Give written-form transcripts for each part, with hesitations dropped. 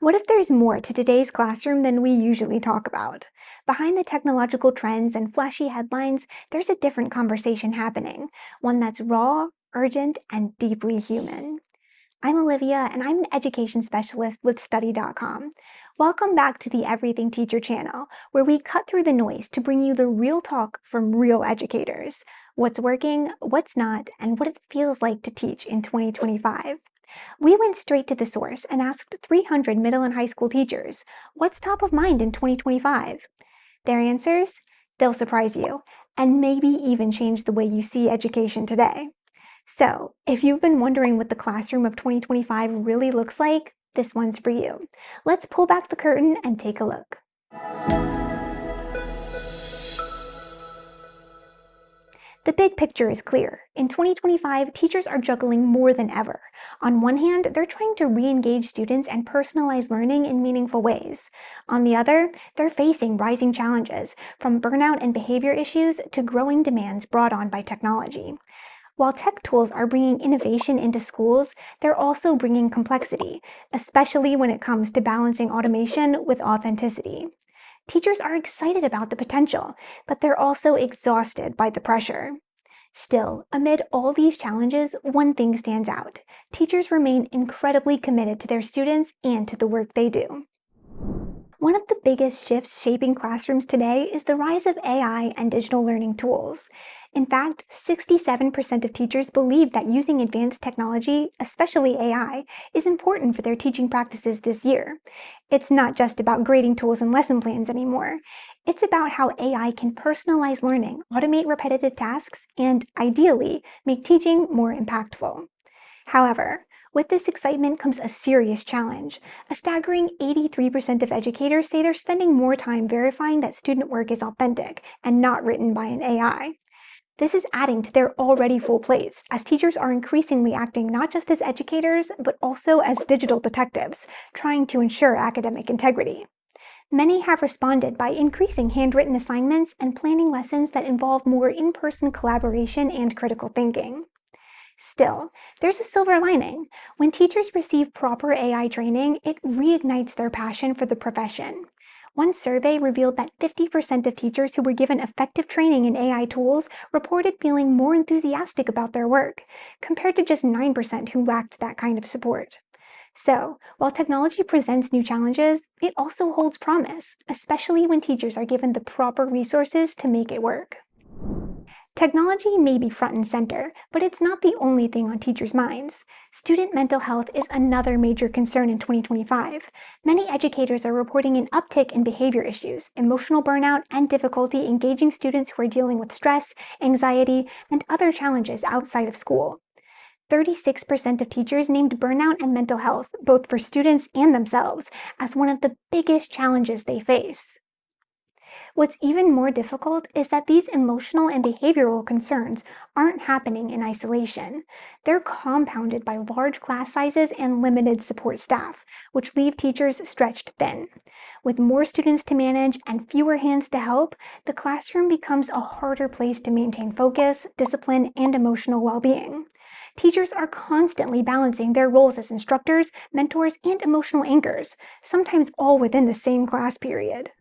What if there's more to today's classroom than we usually talk about? Behind the technological trends and flashy headlines, there's a different conversation happening, one that's raw, urgent, and deeply human. I'm Olivia, and I'm an education specialist with Study.com. Welcome back to the Everything Teacher channel, where we cut through the noise to bring you the real talk from real educators. What's working, what's not, and what it feels like to teach in 2025. We went straight to the source and asked 300 middle and high school teachers, what's top of mind in 2025? Their answers? They'll surprise you, and maybe even change the way you see education today. So, if you've been wondering what the classroom of 2025 really looks like, this one's for you. Let's pull back the curtain and take a look. The big picture is clear. In 2025, teachers are juggling more than ever. On one hand, they're trying to re-engage students and personalize learning in meaningful ways. On the other, they're facing rising challenges, from burnout and behavior issues to growing demands brought on by technology. While tech tools are bringing innovation into schools, they're also bringing complexity, especially when it comes to balancing automation with authenticity. Teachers are excited about the potential, but they're also exhausted by the pressure. Still, amid all these challenges, one thing stands out. Teachers remain incredibly committed to their students and to the work they do. One of the biggest shifts shaping classrooms today is the rise of AI and digital learning tools. In fact, 67% of teachers believe that using advanced technology, especially AI, is important for their teaching practices this year. It's not just about grading tools and lesson plans anymore. It's about how AI can personalize learning, automate repetitive tasks, and, ideally, make teaching more impactful. However, with this excitement comes a serious challenge. A staggering 83% of educators say they're spending more time verifying that student work is authentic and not written by an AI. This is adding to their already full plates, as teachers are increasingly acting not just as educators, but also as digital detectives, trying to ensure academic integrity. Many have responded by increasing handwritten assignments and planning lessons that involve more in-person collaboration and critical thinking. Still, there's a silver lining. When teachers receive proper AI training, it reignites their passion for the profession. One survey revealed that 50% of teachers who were given effective training in AI tools reported feeling more enthusiastic about their work, compared to just 9% who lacked that kind of support. So, while technology presents new challenges, it also holds promise, especially when teachers are given the proper resources to make it work. Technology may be front and center, but it's not the only thing on teachers' minds. Student mental health is another major concern in 2025. Many educators are reporting an uptick in behavior issues, emotional burnout, and difficulty engaging students who are dealing with stress, anxiety, and other challenges outside of school. 36% of teachers named burnout and mental health, both for students and themselves, as one of the biggest challenges they face. What's even more difficult is that these emotional and behavioral concerns aren't happening in isolation. They're compounded by large class sizes and limited support staff, which leave teachers stretched thin. With more students to manage and fewer hands to help, the classroom becomes a harder place to maintain focus, discipline, and emotional well-being. Teachers are constantly balancing their roles as instructors, mentors, and emotional anchors, sometimes all within the same class period.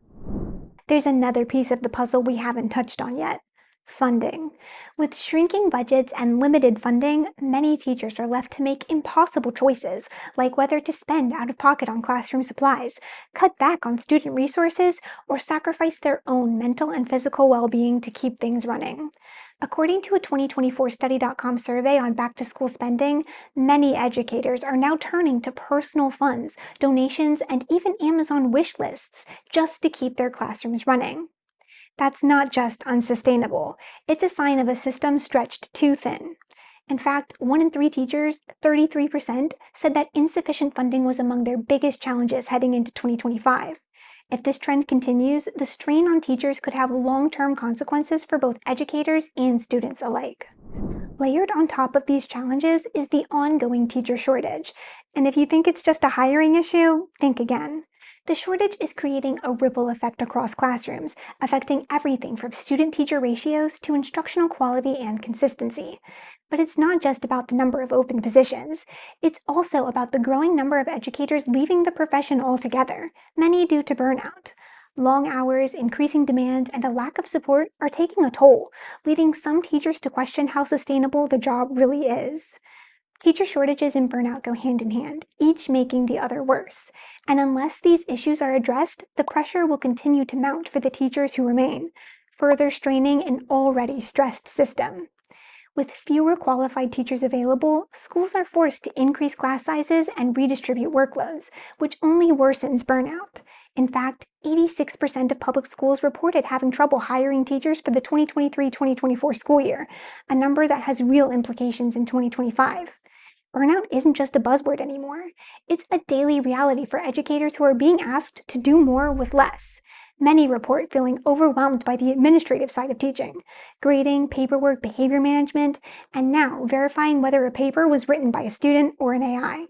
There's another piece of the puzzle we haven't touched on yet: funding. With shrinking budgets and limited funding, many teachers are left to make impossible choices, like whether to spend out of pocket on classroom supplies, cut back on student resources, or sacrifice their own mental and physical well-being to keep things running. According to a 2024 Study.com survey on back-to-school spending, many educators are now turning to personal funds, donations, and even Amazon wish lists just to keep their classrooms running. That's not just unsustainable, it's a sign of a system stretched too thin. In fact, 1 in 3 teachers, 33%, said that insufficient funding was among their biggest challenges heading into 2025. If this trend continues, the strain on teachers could have long-term consequences for both educators and students alike. Layered on top of these challenges is the ongoing teacher shortage. And if you think it's just a hiring issue, think again. The shortage is creating a ripple effect across classrooms, affecting everything from student-teacher ratios to instructional quality and consistency. But it's not just about the number of open positions. It's also about the growing number of educators leaving the profession altogether, many due to burnout. Long hours, increasing demands, and a lack of support are taking a toll, leading some teachers to question how sustainable the job really is. Teacher shortages and burnout go hand in hand, each making the other worse. And unless these issues are addressed, the pressure will continue to mount for the teachers who remain, further straining an already stressed system. With fewer qualified teachers available, schools are forced to increase class sizes and redistribute workloads, which only worsens burnout. In fact, 86% of public schools reported having trouble hiring teachers for the 2023-2024 school year, a number that has real implications in 2025. Burnout isn't just a buzzword anymore. It's a daily reality for educators who are being asked to do more with less. Many report feeling overwhelmed by the administrative side of teaching, grading, paperwork, behavior management, and now verifying whether a paper was written by a student or an AI.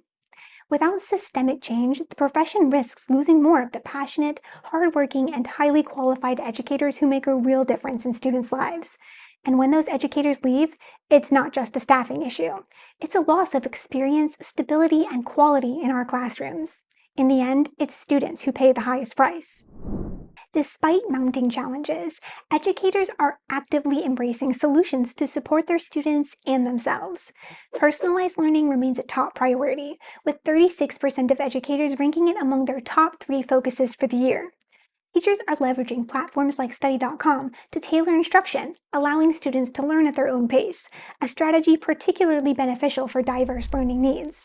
Without systemic change, the profession risks losing more of the passionate, hardworking, and highly qualified educators who make a real difference in students' lives. And when those educators leave, it's not just a staffing issue. It's a loss of experience, stability, and quality in our classrooms. In the end, it's students who pay the highest price. Despite mounting challenges, educators are actively embracing solutions to support their students and themselves. Personalized learning remains a top priority, with 36% of educators ranking it among their top 3 focuses for the year. Teachers are leveraging platforms like study.com to tailor instruction, allowing students to learn at their own pace, a strategy particularly beneficial for diverse learning needs.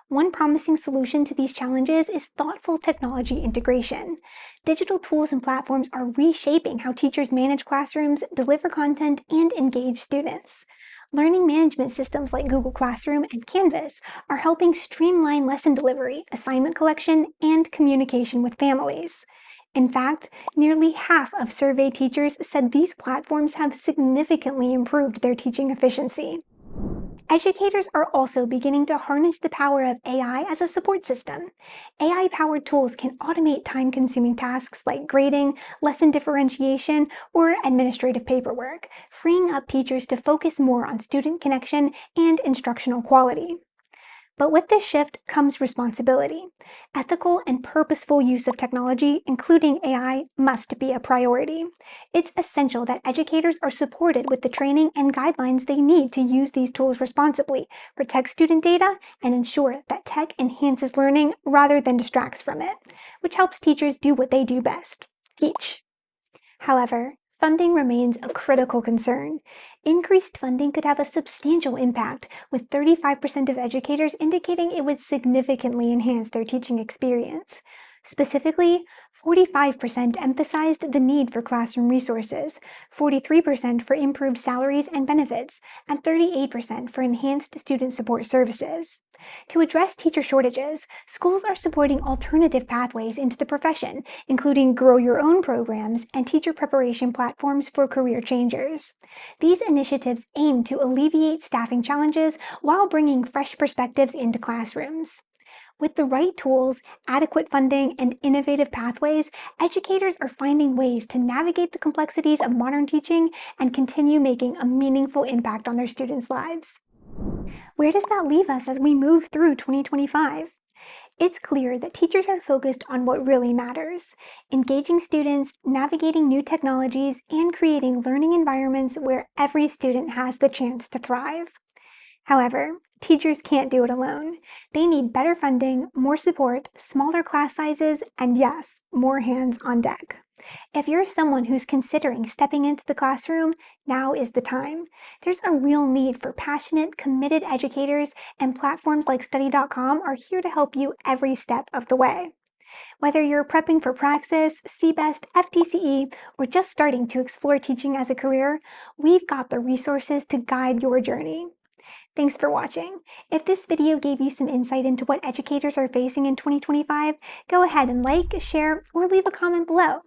One promising solution to these challenges is thoughtful technology integration. Digital tools and platforms are reshaping how teachers manage classrooms, deliver content, and engage students. Learning management systems like Google Classroom and Canvas are helping streamline lesson delivery, assignment collection, and communication with families. In fact, nearly half of surveyed teachers said these platforms have significantly improved their teaching efficiency. Educators are also beginning to harness the power of AI as a support system. AI-powered tools can automate time-consuming tasks like grading, lesson differentiation, or administrative paperwork, freeing up teachers to focus more on student connection and instructional quality. But with this shift comes responsibility. Ethical and purposeful use of technology, including AI, must be a priority. It's essential that educators are supported with the training and guidelines they need to use these tools responsibly, protect student data, and ensure that tech enhances learning rather than distracts from it, which helps teachers do what they do best: teach. However, funding remains a critical concern. Increased funding could have a substantial impact, with 35% of educators indicating it would significantly enhance their teaching experience. Specifically, 45% emphasized the need for classroom resources, 43% for improved salaries and benefits, and 38% for enhanced student support services. To address teacher shortages, schools are supporting alternative pathways into the profession, including Grow Your Own programs and teacher preparation platforms for career changers. These initiatives aim to alleviate staffing challenges while bringing fresh perspectives into classrooms. With the right tools, adequate funding, and innovative pathways, educators are finding ways to navigate the complexities of modern teaching and continue making a meaningful impact on their students' lives. Where does that leave us as we move through 2025? It's clear that teachers are focused on what really matters: engaging students, navigating new technologies, and creating learning environments where every student has the chance to thrive. However, teachers can't do it alone. They need better funding, more support, smaller class sizes, and yes, more hands on deck. If you're someone who's considering stepping into the classroom, now is the time. There's a real need for passionate, committed educators, and platforms like study.com are here to help you every step of the way. Whether you're prepping for Praxis, CBEST, FTCE, or just starting to explore teaching as a career, we've got the resources to guide your journey. Thanks for watching. If this video gave you some insight into what educators are facing in 2025, go ahead and like, share, or leave a comment below.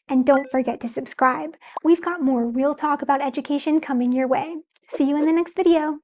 And don't forget to subscribe. We've got more real talk about education coming your way. See you in the next video.